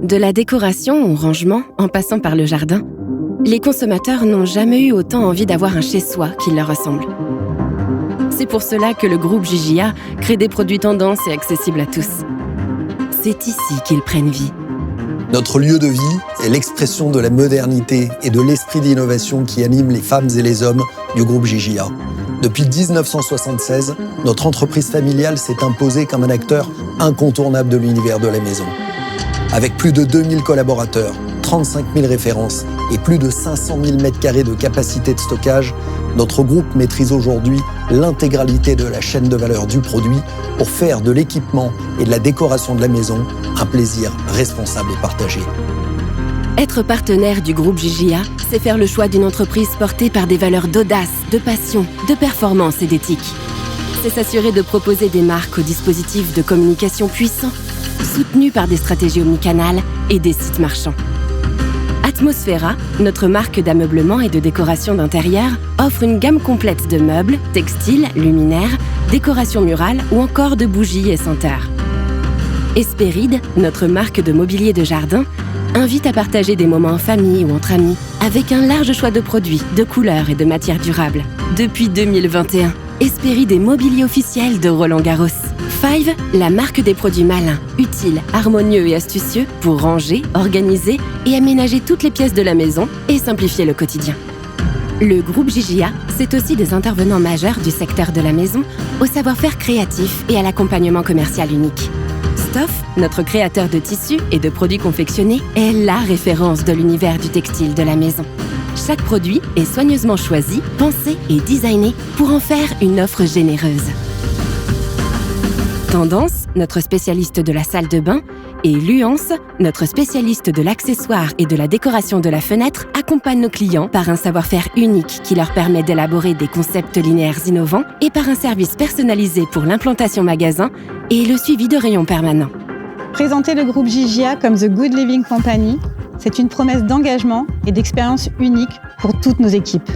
De la décoration au rangement, en passant par le jardin, les consommateurs n'ont jamais eu autant envie d'avoir un chez-soi qui leur ressemble. C'est pour cela que le groupe JJA crée des produits tendances et accessibles à tous. C'est ici qu'ils prennent vie. Notre lieu de vie est l'expression de la modernité et de l'esprit d'innovation qui anime les femmes et les hommes du groupe JJA. Depuis 1976, notre entreprise familiale s'est imposée comme un acteur incontournable de l'univers de la maison. Avec plus de 2000 collaborateurs, 35 000 références et plus de 500 000 m² de capacité de stockage, notre groupe maîtrise aujourd'hui l'intégralité de la chaîne de valeur du produit pour faire de l'équipement et de la décoration de la maison un plaisir responsable et partagé. Être partenaire du groupe JJA, c'est faire le choix d'une entreprise portée par des valeurs d'audace, de passion, de performance et d'éthique. C'est s'assurer de proposer des marques aux dispositifs de communication puissants, soutenus par des stratégies omnicanales et des sites marchands. Atmosfera, notre marque d'ameublement et de décoration d'intérieur, offre une gamme complète de meubles, textiles, luminaires, décorations murales ou encore de bougies et senteurs. Hespéride, notre marque de mobilier de jardin, invite à partager des moments en famille ou entre amis avec un large choix de produits, de couleurs et de matières durables. Depuis 2021, Hespéride est mobilier officiel de Roland-Garros. Five, la marque des produits malins, utiles, harmonieux et astucieux pour ranger, organiser et aménager toutes les pièces de la maison et simplifier le quotidien. Le groupe JJA, c'est aussi des intervenants majeurs du secteur de la maison, au savoir-faire créatif et à l'accompagnement commercial unique. Stoff, notre créateur de tissus et de produits confectionnés, est la référence de l'univers du textile de la maison. Chaque produit est soigneusement choisi, pensé et designé pour en faire une offre généreuse. Tendance, notre spécialiste de la salle de bain, et Luance, notre spécialiste de l'accessoire et de la décoration de la fenêtre, accompagnent nos clients par un savoir-faire unique qui leur permet d'élaborer des concepts linéaires innovants et par un service personnalisé pour l'implantation magasin et le suivi de rayons permanents. Présenter le groupe JJA comme The Good Living Company, c'est une promesse d'engagement et d'expérience unique pour toutes nos équipes.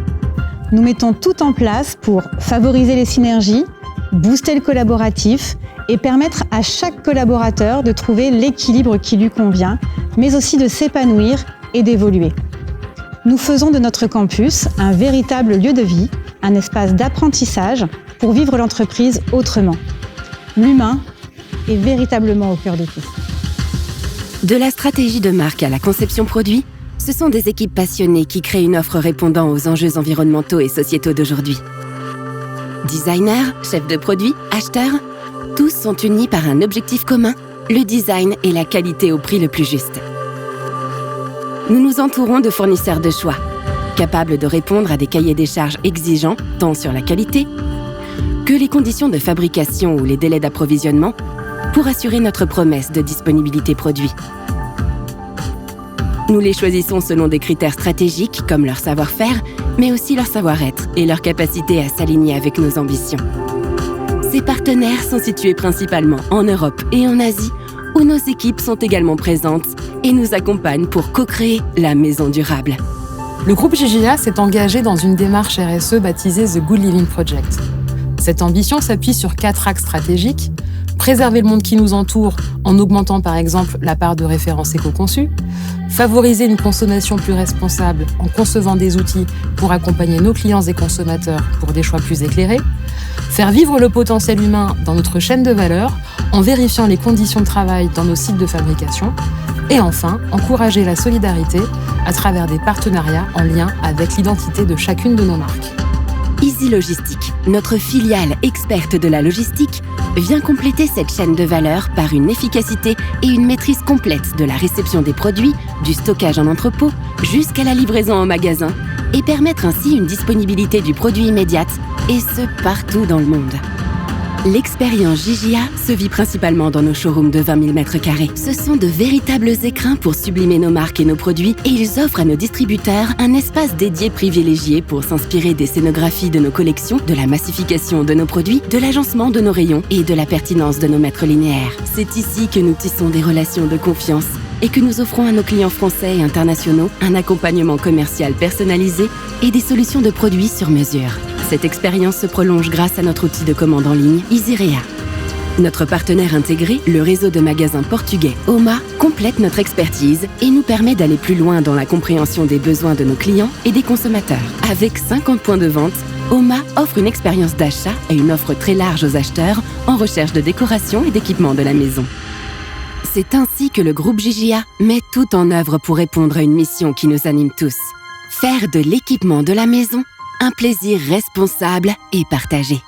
Nous mettons tout en place pour favoriser les synergies, booster le collaboratif et permettre à chaque collaborateur de trouver l'équilibre qui lui convient, mais aussi de s'épanouir et d'évoluer. Nous faisons de notre campus un véritable lieu de vie, un espace d'apprentissage pour vivre l'entreprise autrement. L'humain est véritablement au cœur de tout. De la stratégie de marque à la conception produit, ce sont des équipes passionnées qui créent une offre répondant aux enjeux environnementaux et sociétaux d'aujourd'hui. Designers, chefs de produits, acheteurs, tous sont unis par un objectif commun, le design et la qualité au prix le plus juste. Nous nous entourons de fournisseurs de choix, capables de répondre à des cahiers des charges exigeants, tant sur la qualité que les conditions de fabrication ou les délais d'approvisionnement, pour assurer notre promesse de disponibilité produit. Nous les choisissons selon des critères stratégiques comme leur savoir-faire, mais aussi leur savoir-être et leur capacité à s'aligner avec nos ambitions. Ces partenaires sont situés principalement en Europe et en Asie, où nos équipes sont également présentes et nous accompagnent pour co-créer la maison durable. Le groupe JJA s'est engagé dans une démarche RSE baptisée The Good Living Project. Cette ambition s'appuie sur 4 axes stratégiques: préserver le monde qui nous entoure en augmentant par exemple la part de références éco-conçues, favoriser une consommation plus responsable en concevant des outils pour accompagner nos clients et consommateurs pour des choix plus éclairés, faire vivre le potentiel humain dans notre chaîne de valeur en vérifiant les conditions de travail dans nos sites de fabrication, et enfin, encourager la solidarité à travers des partenariats en lien avec l'identité de chacune de nos marques. Easy Logistique, notre filiale experte de la logistique, vient compléter cette chaîne de valeur par une efficacité et une maîtrise complète de la réception des produits, du stockage en entrepôt, jusqu'à la livraison en magasin, et permettre ainsi une disponibilité du produit immédiate, et ce partout dans le monde. L'expérience JJA se vit principalement dans nos showrooms de 20 000 m². Ce sont de véritables écrins pour sublimer nos marques et nos produits, et ils offrent à nos distributeurs un espace dédié privilégié pour s'inspirer des scénographies de nos collections, de la massification de nos produits, de l'agencement de nos rayons et de la pertinence de nos mètres linéaires. C'est ici que nous tissons des relations de confiance et que nous offrons à nos clients français et internationaux un accompagnement commercial personnalisé et des solutions de produits sur mesure. Cette expérience se prolonge grâce à notre outil de commande en ligne, EasyRea. Notre partenaire intégré, le réseau de magasins portugais OMA, complète notre expertise et nous permet d'aller plus loin dans la compréhension des besoins de nos clients et des consommateurs. Avec 50 points de vente, OMA offre une expérience d'achat et une offre très large aux acheteurs en recherche de décoration et d'équipement de la maison. C'est ainsi que le groupe GIGA met tout en œuvre pour répondre à une mission qui nous anime tous. Faire de l'équipement de la maison un plaisir responsable et partagé.